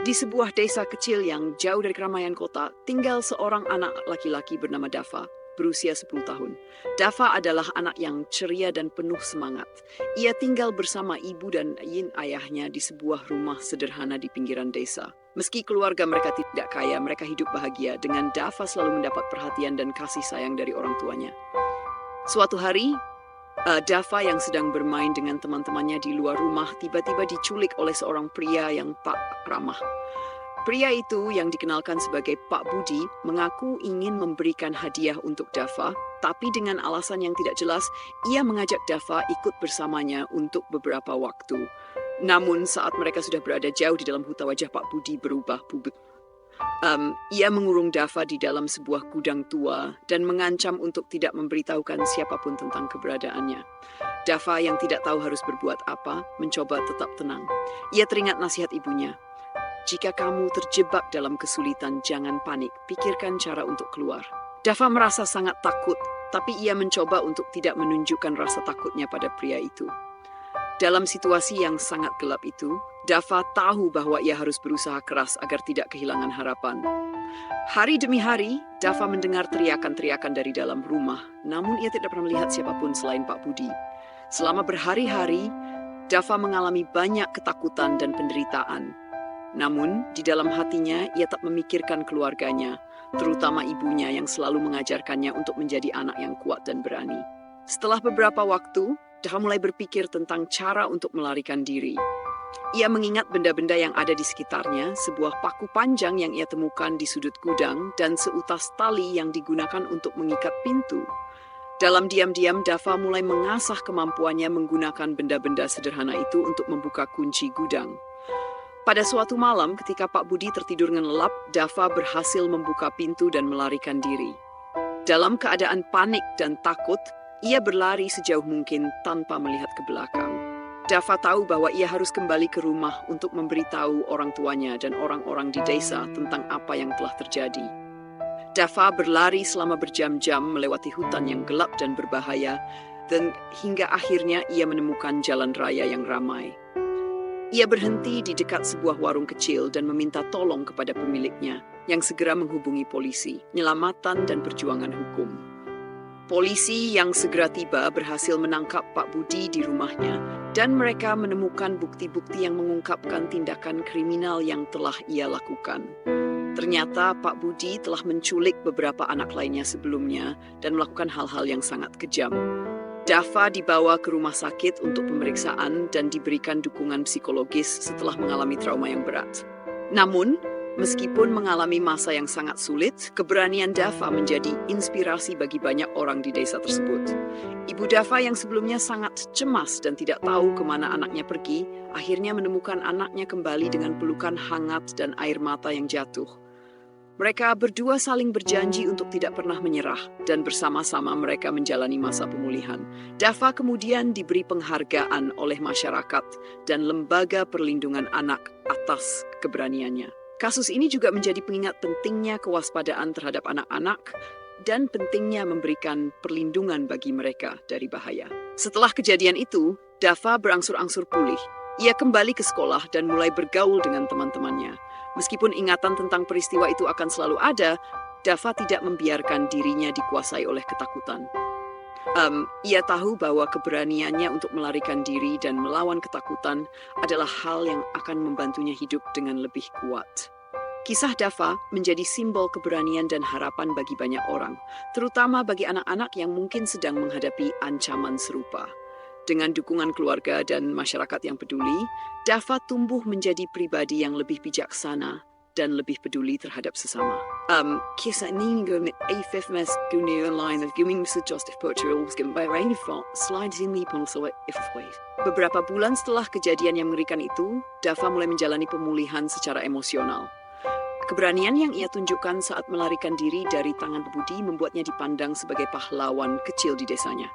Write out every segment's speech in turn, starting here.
Di sebuah desa kecil yang jauh dari keramaian kota, tinggal seorang anak laki-laki bernama Dava, berusia 10 tahun. Dava adalah anak yang ceria dan penuh semangat. Ia tinggal bersama ibu dan ayahnya di sebuah rumah sederhana di pinggiran desa. Meski keluarga mereka tidak kaya, mereka hidup bahagia dengan Dava selalu mendapat perhatian dan kasih sayang dari orang tuanya. Suatu hari, Dava yang sedang bermain dengan teman-temannya di luar rumah tiba-tiba diculik oleh seorang pria yang tak ramah. Pria itu yang dikenalkan sebagai Pak Budi mengaku ingin memberikan hadiah untuk Dava, tapi dengan alasan yang tidak jelas, ia mengajak Dava ikut bersamanya untuk beberapa waktu. Namun saat mereka sudah berada jauh di dalam hutan, wajah Pak Budi berubah. Ia mengurung Dava di dalam sebuah gudang tua dan mengancam untuk tidak memberitahukan siapapun tentang keberadaannya. Dava yang tidak tahu harus berbuat apa, mencoba tetap tenang. Ia teringat nasihat ibunya. Jika kamu terjebak dalam kesulitan, jangan panik, pikirkan cara untuk keluar. Dava merasa sangat takut, tapi ia mencoba untuk tidak menunjukkan rasa takutnya pada pria itu. Dalam situasi yang sangat gelap itu, Dava tahu bahwa ia harus berusaha keras agar tidak kehilangan harapan. Hari demi hari, Dava mendengar teriakan-teriakan dari dalam rumah, namun ia tidak pernah melihat siapapun selain Pak Budi. Selama berhari-hari, Dava mengalami banyak ketakutan dan penderitaan. Namun, di dalam hatinya, ia tak memikirkan keluarganya, terutama ibunya yang selalu mengajarkannya untuk menjadi anak yang kuat dan berani. Setelah beberapa waktu, Dava mulai berpikir tentang cara untuk melarikan diri. Ia mengingat benda-benda yang ada di sekitarnya, sebuah paku panjang yang ia temukan di sudut gudang, dan seutas tali yang digunakan untuk mengikat pintu. Dalam diam-diam, Dava mulai mengasah kemampuannya menggunakan benda-benda sederhana itu untuk membuka kunci gudang. Pada suatu malam, ketika Pak Budi tertidur dengan lelap, Dava berhasil membuka pintu dan melarikan diri. Dalam keadaan panik dan takut, ia berlari sejauh mungkin tanpa melihat ke belakang. Dava tahu bahwa ia harus kembali ke rumah untuk memberitahu orang tuanya dan orang-orang di desa tentang apa yang telah terjadi. Dava berlari selama berjam-jam melewati hutan yang gelap dan berbahaya, dan hingga akhirnya ia menemukan jalan raya yang ramai. Ia berhenti di dekat sebuah warung kecil dan meminta tolong kepada pemiliknya, yang segera menghubungi polisi, penyelamatan dan perjuangan hukum. Polisi yang segera tiba berhasil menangkap Pak Budi di rumahnya, dan mereka menemukan bukti-bukti yang mengungkapkan tindakan kriminal yang telah ia lakukan. Ternyata Pak Budi telah menculik beberapa anak lainnya sebelumnya dan melakukan hal-hal yang sangat kejam. Dava dibawa ke rumah sakit untuk pemeriksaan dan diberikan dukungan psikologis setelah mengalami trauma yang berat. Namun, meskipun mengalami masa yang sangat sulit, keberanian Dava menjadi inspirasi bagi banyak orang di desa tersebut. Ibu Dava yang sebelumnya sangat cemas dan tidak tahu kemana anaknya pergi, akhirnya menemukan anaknya kembali dengan pelukan hangat dan air mata yang jatuh. Mereka berdua saling berjanji untuk tidak pernah menyerah, dan bersama-sama mereka menjalani masa pemulihan. Dava kemudian diberi penghargaan oleh masyarakat dan Lembaga Perlindungan Anak atas keberaniannya. Kasus ini juga menjadi pengingat pentingnya kewaspadaan terhadap anak-anak dan pentingnya memberikan perlindungan bagi mereka dari bahaya. Setelah kejadian itu, Dava berangsur-angsur pulih. Ia kembali ke sekolah dan mulai bergaul dengan teman-temannya. Meskipun ingatan tentang peristiwa itu akan selalu ada, Dava tidak membiarkan dirinya dikuasai oleh ketakutan. Ia tahu bahwa keberaniannya untuk melarikan diri dan melawan ketakutan adalah hal yang akan membantunya hidup dengan lebih kuat. Kisah Dava menjadi simbol keberanian dan harapan bagi banyak orang, terutama bagi anak-anak yang mungkin sedang menghadapi ancaman serupa. Dengan dukungan keluarga dan masyarakat yang peduli, Dava tumbuh menjadi pribadi yang lebih bijaksana dan lebih peduli terhadap sesama. Kisah ini dengan AFF guna line of giving suggestive poetry was given by Rainy Font slides in the pencil if wait. Beberapa bulan setelah kejadian yang mengerikan itu, Dava mulai menjalani pemulihan secara emosional. Keberanian yang ia tunjukkan saat melarikan diri dari tangan Budi membuatnya dipandang sebagai pahlawan kecil di desanya.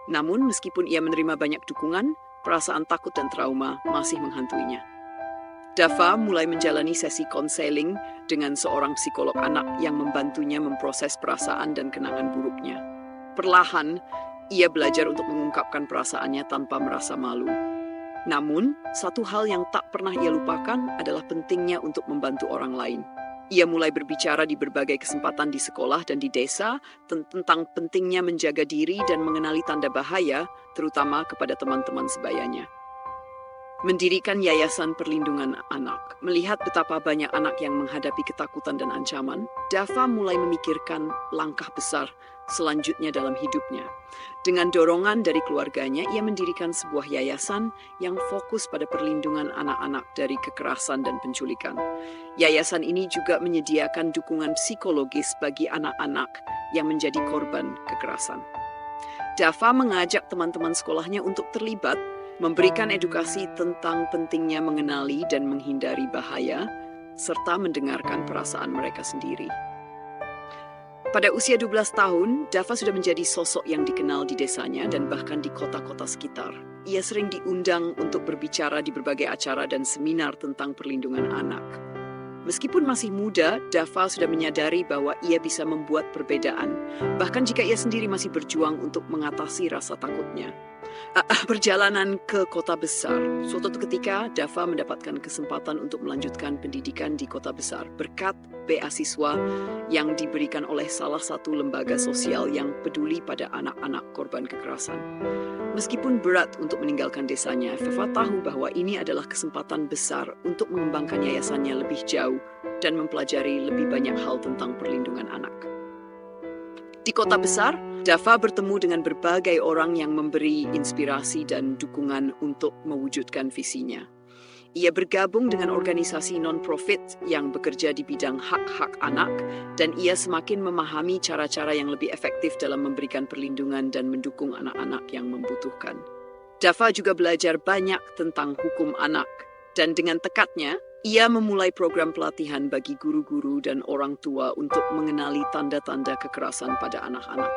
Namun, meskipun ia menerima banyak dukungan, perasaan takut dan trauma masih menghantuinya. Dava mulai menjalani sesi konseling dengan seorang psikolog anak yang membantunya memproses perasaan dan kenangan buruknya. Perlahan, ia belajar untuk mengungkapkan perasaannya tanpa merasa malu. Namun, satu hal yang tak pernah ia lupakan adalah pentingnya untuk membantu orang lain. Ia mulai berbicara di berbagai kesempatan di sekolah dan di desa tentang pentingnya menjaga diri dan mengenali tanda bahaya, terutama kepada teman-teman sebayanya. Mendirikan Yayasan Perlindungan Anak. Melihat betapa banyak anak yang menghadapi ketakutan dan ancaman, Dava mulai memikirkan langkah besar selanjutnya dalam hidupnya. Dengan dorongan dari keluarganya, ia mendirikan sebuah yayasan yang fokus pada perlindungan anak-anak dari kekerasan dan penculikan. Yayasan ini juga menyediakan dukungan psikologis bagi anak-anak yang menjadi korban kekerasan. Dava mengajak teman-teman sekolahnya untuk terlibat, memberikan edukasi tentang pentingnya mengenali dan menghindari bahaya, serta mendengarkan perasaan mereka sendiri. Pada usia 12 tahun, Dava sudah menjadi sosok yang dikenal di desanya dan bahkan di kota-kota sekitar. Ia sering diundang untuk berbicara di berbagai acara dan seminar tentang perlindungan anak. Meskipun masih muda, Dava sudah menyadari bahwa ia bisa membuat perbedaan, bahkan jika ia sendiri masih berjuang untuk mengatasi rasa takutnya. Perjalanan ke kota besar. Suatu ketika, Dava mendapatkan kesempatan untuk melanjutkan pendidikan di kota besar berkat beasiswa yang diberikan oleh salah satu lembaga sosial yang peduli pada anak-anak korban kekerasan. Meskipun berat untuk meninggalkan desanya, Dava tahu bahwa ini adalah kesempatan besar untuk mengembangkan yayasannya lebih jauh dan mempelajari lebih banyak hal tentang perlindungan anak. Di kota besar, Dava bertemu dengan berbagai orang yang memberi inspirasi dan dukungan untuk mewujudkan visinya. Ia bergabung dengan organisasi non-profit yang bekerja di bidang hak-hak anak, dan ia semakin memahami cara-cara yang lebih efektif dalam memberikan perlindungan dan mendukung anak-anak yang membutuhkan. Dava juga belajar banyak tentang hukum anak, dan dengan tekadnya, ia memulai program pelatihan bagi guru-guru dan orang tua untuk mengenali tanda-tanda kekerasan pada anak-anak.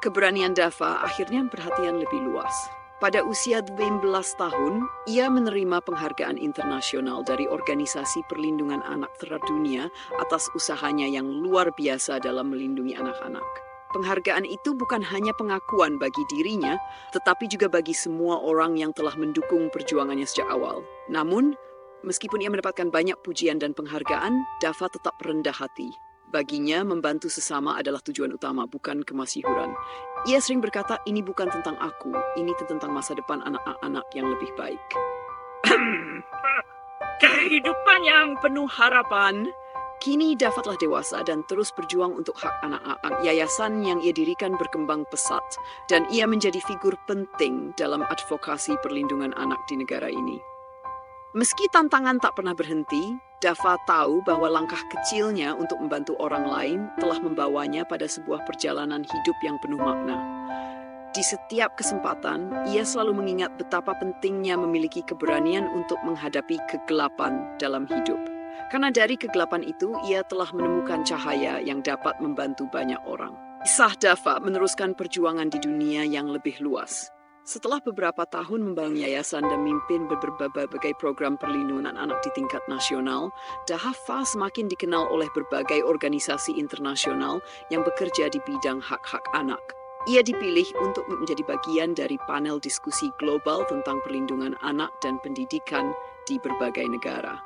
Keberanian Dava akhirnya perhatian lebih luas. Pada usia 19 tahun, ia menerima penghargaan internasional dari Organisasi Perlindungan Anak Terdunia atas usahanya yang luar biasa dalam melindungi anak-anak. Penghargaan itu bukan hanya pengakuan bagi dirinya, tetapi juga bagi semua orang yang telah mendukung perjuangannya sejak awal. Namun, meskipun ia mendapatkan banyak pujian dan penghargaan, Dava tetap rendah hati. Baginya, membantu sesama adalah tujuan utama, bukan kemasyhuran. Ia sering berkata, ini bukan tentang aku, ini tentang masa depan anak-anak yang lebih baik. Kehidupan yang penuh harapan. Kini Dava telah dewasa dan terus berjuang untuk hak anak-anak. Yayasan yang ia dirikan berkembang pesat, dan ia menjadi figur penting dalam advokasi perlindungan anak di negara ini. Meski tantangan tak pernah berhenti, Dava tahu bahwa langkah kecilnya untuk membantu orang lain telah membawanya pada sebuah perjalanan hidup yang penuh makna. Di setiap kesempatan, ia selalu mengingat betapa pentingnya memiliki keberanian untuk menghadapi kegelapan dalam hidup. Karena dari kegelapan itu, ia telah menemukan cahaya yang dapat membantu banyak orang. Kisah Dava meneruskan perjuangan di dunia yang lebih luas. Setelah beberapa tahun membangun yayasan dan memimpin berbagai program perlindungan anak di tingkat nasional, Dava semakin dikenal oleh berbagai organisasi internasional yang bekerja di bidang hak-hak anak. Ia dipilih untuk menjadi bagian dari panel diskusi global tentang perlindungan anak dan pendidikan di berbagai negara.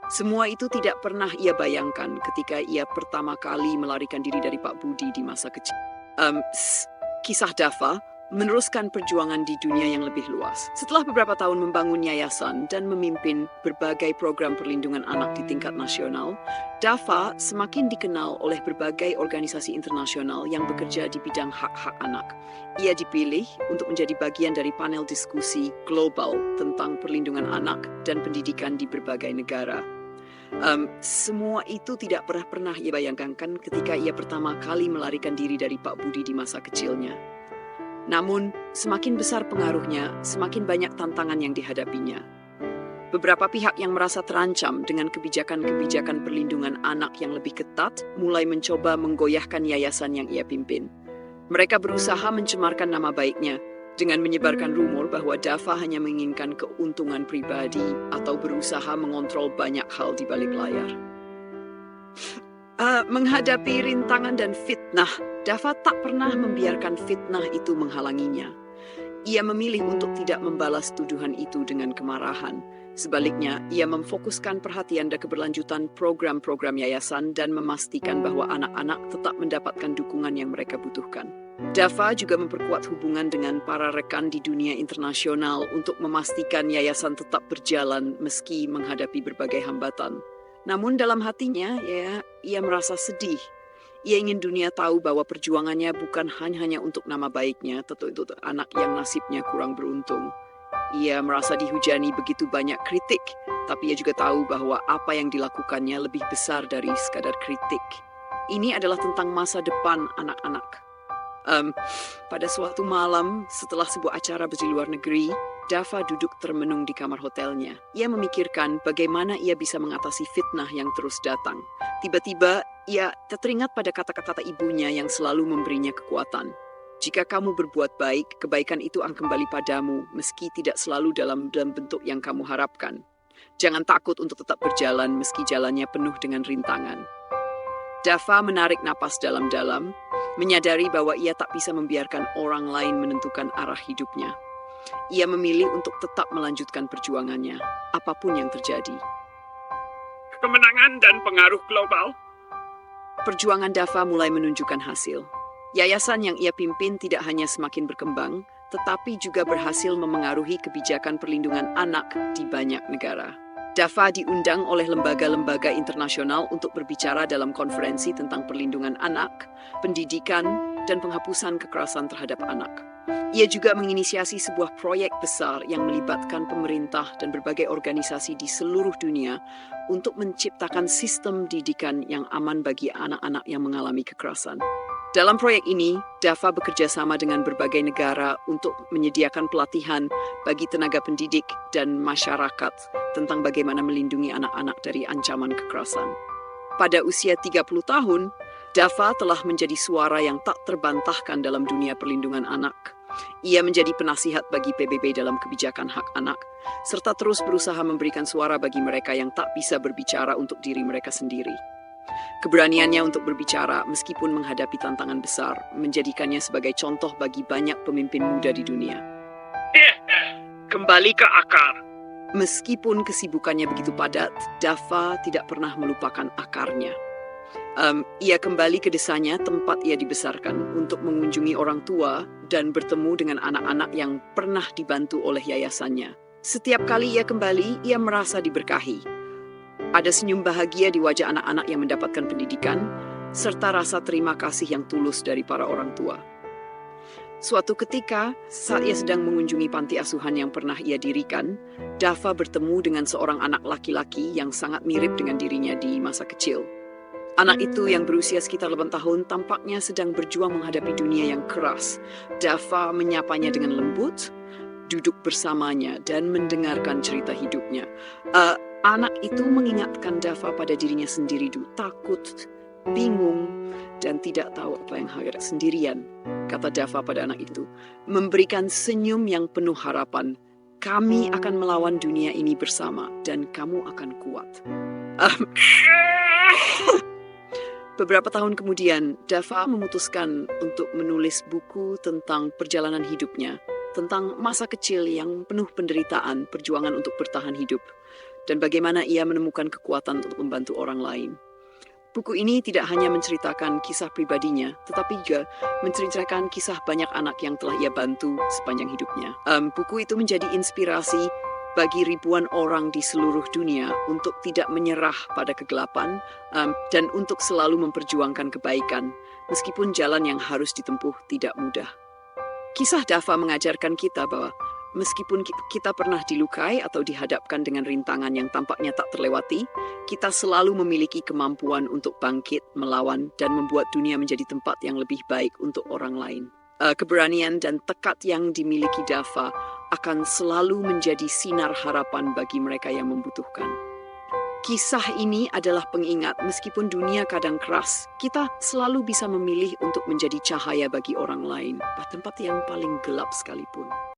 Semua itu tidak pernah ia bayangkan ketika ia pertama kali melarikan diri dari Pak Budi di masa kecil. Kisah Dava meneruskan perjuangan di dunia yang lebih luas. Setelah beberapa tahun membangun yayasan dan memimpin berbagai program perlindungan anak di tingkat nasional, Dava semakin dikenal oleh berbagai organisasi internasional yang bekerja di bidang hak-hak anak. Ia dipilih untuk menjadi bagian dari panel diskusi global tentang perlindungan anak dan pendidikan di berbagai negara. Semua itu tidak pernah ia bayangkan ketika ia pertama kali melarikan diri dari Pak Budi di masa kecilnya. Namun, semakin besar pengaruhnya, semakin banyak tantangan yang dihadapinya. Beberapa pihak yang merasa terancam dengan kebijakan-kebijakan perlindungan anak yang lebih ketat mulai mencoba menggoyahkan yayasan yang ia pimpin. Mereka berusaha mencemarkan nama baiknya dengan menyebarkan rumor bahwa Dava hanya menginginkan keuntungan pribadi atau berusaha mengontrol banyak hal di balik layar. Menghadapi rintangan dan fitnah, Dava tak pernah membiarkan fitnah itu menghalanginya. Ia memilih untuk tidak membalas tuduhan itu dengan kemarahan. Sebaliknya, ia memfokuskan perhatian dan keberlanjutan program-program yayasan dan memastikan bahwa anak-anak tetap mendapatkan dukungan yang mereka butuhkan. Dava juga memperkuat hubungan dengan para rekan di dunia internasional untuk memastikan yayasan tetap berjalan meski menghadapi berbagai hambatan. Namun dalam hatinya, ia merasa sedih. Ia ingin dunia tahu bahwa perjuangannya bukan hanya untuk nama baiknya, tetapi untuk anak yang nasibnya kurang beruntung. Ia merasa dihujani begitu banyak kritik, tapi ia juga tahu bahwa apa yang dilakukannya lebih besar dari sekadar kritik. Ini adalah tentang masa depan anak-anak. Pada suatu malam, setelah sebuah acara di luar negeri, Dava duduk termenung di kamar hotelnya. Ia memikirkan bagaimana ia bisa mengatasi fitnah yang terus datang. Tiba-tiba, ia teringat pada kata-kata ibunya yang selalu memberinya kekuatan. Jika kamu berbuat baik, kebaikan itu akan kembali padamu, meski tidak selalu dalam bentuk yang kamu harapkan. Jangan takut untuk tetap berjalan meski jalannya penuh dengan rintangan. Dava menarik napas dalam-dalam, menyadari bahwa ia tak bisa membiarkan orang lain menentukan arah hidupnya. Ia memilih untuk tetap melanjutkan perjuangannya, apapun yang terjadi. Kemenangan dan pengaruh global. Perjuangan Dava mulai menunjukkan hasil. Yayasan yang ia pimpin tidak hanya semakin berkembang, tetapi juga berhasil memengaruhi kebijakan perlindungan anak di banyak negara. Dava diundang oleh lembaga-lembaga internasional untuk berbicara dalam konferensi tentang perlindungan anak, pendidikan, dan penghapusan kekerasan terhadap anak. Ia juga menginisiasi sebuah proyek besar yang melibatkan pemerintah dan berbagai organisasi di seluruh dunia untuk menciptakan sistem didikan yang aman bagi anak-anak yang mengalami kekerasan. Dalam proyek ini, Dava bekerja sama dengan berbagai negara untuk menyediakan pelatihan bagi tenaga pendidik dan masyarakat tentang bagaimana melindungi anak-anak dari ancaman kekerasan. Pada usia 30 tahun, Dava telah menjadi suara yang tak terbantahkan dalam dunia perlindungan anak. Ia menjadi penasihat bagi PBB dalam kebijakan hak anak, serta terus berusaha memberikan suara bagi mereka yang tak bisa berbicara untuk diri mereka sendiri. Keberaniannya untuk berbicara meskipun menghadapi tantangan besar menjadikannya sebagai contoh bagi banyak pemimpin muda di dunia. Kembali ke akar. Meskipun kesibukannya begitu padat, Dava tidak pernah melupakan akarnya. Ia kembali ke desanya tempat ia dibesarkan untuk mengunjungi orang tua dan bertemu dengan anak-anak yang pernah dibantu oleh yayasannya. Setiap kali ia kembali, ia merasa diberkahi. Ada senyum bahagia di wajah anak-anak yang mendapatkan pendidikan, serta rasa terima kasih yang tulus dari para orang tua. Suatu ketika, saat ia sedang mengunjungi panti asuhan yang pernah ia dirikan, Dava bertemu dengan seorang anak laki-laki yang sangat mirip dengan dirinya di masa kecil. Anak itu yang berusia sekitar 8 tahun tampaknya sedang berjuang menghadapi dunia yang keras. Dava menyapanya dengan lembut, duduk bersamanya, dan mendengarkan cerita hidupnya. Anak itu mengingatkan Dava pada dirinya sendiri dulu, takut, bingung, dan tidak tahu apa yang harus sendirian, kata Dava pada anak itu, memberikan senyum yang penuh harapan. Kami akan melawan dunia ini bersama, dan kamu akan kuat. Beberapa tahun kemudian, Dava memutuskan untuk menulis buku tentang perjalanan hidupnya, tentang masa kecil yang penuh penderitaan, perjuangan untuk bertahan hidup, dan bagaimana ia menemukan kekuatan untuk membantu orang lain. Buku ini tidak hanya menceritakan kisah pribadinya, tetapi juga menceritakan kisah banyak anak yang telah ia bantu sepanjang hidupnya. Buku itu menjadi inspirasi bagi ribuan orang di seluruh dunia untuk tidak menyerah pada kegelapan dan untuk selalu memperjuangkan kebaikan, meskipun jalan yang harus ditempuh tidak mudah. Kisah Dava mengajarkan kita bahwa meskipun kita pernah dilukai atau dihadapkan dengan rintangan yang tampaknya tak terlewati, kita selalu memiliki kemampuan untuk bangkit, melawan, dan membuat dunia menjadi tempat yang lebih baik untuk orang lain. Keberanian dan tekad yang dimiliki Dava akan selalu menjadi sinar harapan bagi mereka yang membutuhkan. Kisah ini adalah pengingat meskipun dunia kadang keras, kita selalu bisa memilih untuk menjadi cahaya bagi orang lain, bahkan tempat yang paling gelap sekalipun.